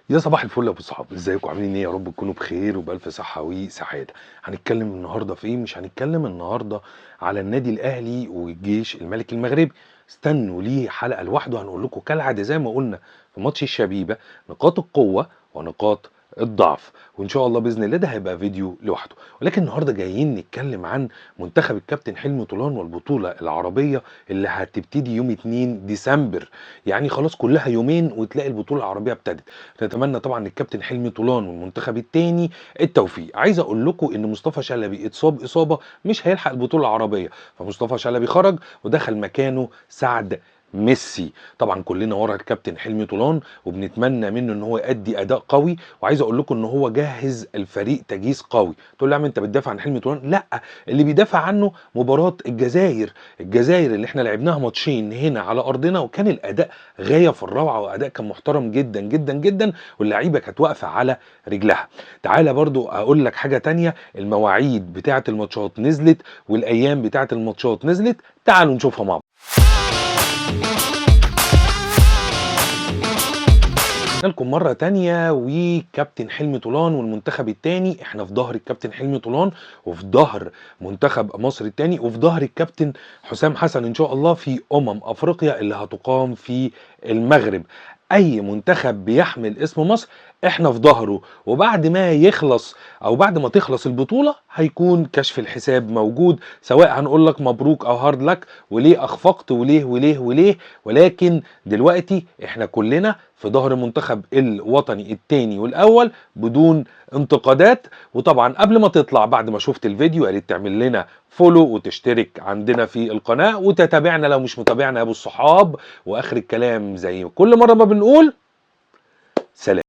يا صباح الفل يا ابو صحاب، ازيكم عاملين ايه؟ يا رب تكونوا بخير وبألف صحة وسعادة. هنتكلم النهارده في ايه؟ مش هنتكلم النهارده على النادي الاهلي والجيش الملكي المغربي. استنوا ليه حلقة لوحده، هنقول لكم كالعادة زي ما قلنا في ماتش الشبيبة نقاط القوة ونقاط الضعف، وان شاء الله باذن الله ده هيبقى فيديو لوحده. ولكن النهارده جايين نتكلم عن منتخب الكابتن حلمي طولان والبطولة العربية اللي هتبتدي يوم 2 ديسمبر. يعني خلاص كلها يومين وتلاقي البطولة العربية ابتدت. نتمنى طبعا الكابتن حلمي طولان والمنتخب التاني التوفيق. عايز اقول لكم ان مصطفى شلبي اتصاب اصابه مش هيلحق البطوله العربيه، فمصطفى شلبي خرج ودخل مكانه سعد ميسي. طبعا كلنا ورا الكابتن حلمي طولان وبنتمنى منه ان هو يؤدي اداء قوي، وعايز اقول لكم ان هو جهز الفريق تجهيز قوي. تقول لي يا عم انت بتدافع عن حلمي طولان؟ لا، اللي بيدافع عنه مباراه الجزائر اللي احنا لعبناها ماتشين هنا على ارضنا، وكان الاداء غايه في الروعه، واداء كان محترم جدا جدا جدا، واللعيبه كانت واقفه على رجلها. تعالى برضو اقول لك حاجه تانية، المواعيد بتاعه الماتشات نزلت والايام بتاعه الماتشات نزلت، تعالوا نشوفها مع بعض. لكم مرة تانية، وكابتن حلمي طولان والمنتخب التاني، احنا في ظهر الكابتن حلمي طولان وفي ظهر منتخب مصر التاني وفي ظهر الكابتن حسام حسن ان شاء الله في افريقيا اللي هتقام في المغرب. اي منتخب بيحمل اسم مصر احنا في ظهره، وبعد ما يخلص او بعد ما تخلص البطولة هيكون كشف الحساب موجود، سواء هنقول لك مبروك او هارد لك وليه اخفقت وليه. ولكن دلوقتي احنا كلنا في ظهر المنتخب الوطني التاني والاول بدون انتقادات. وطبعا قبل ما تطلع بعد ما شفت الفيديو يا ريت تعمل لنا فولو وتشترك عندنا في القناة وتتابعنا لو مش متابعنا يا ابو الصحاب. واخر الكلام زي كل مرة ما بنقول، سلام.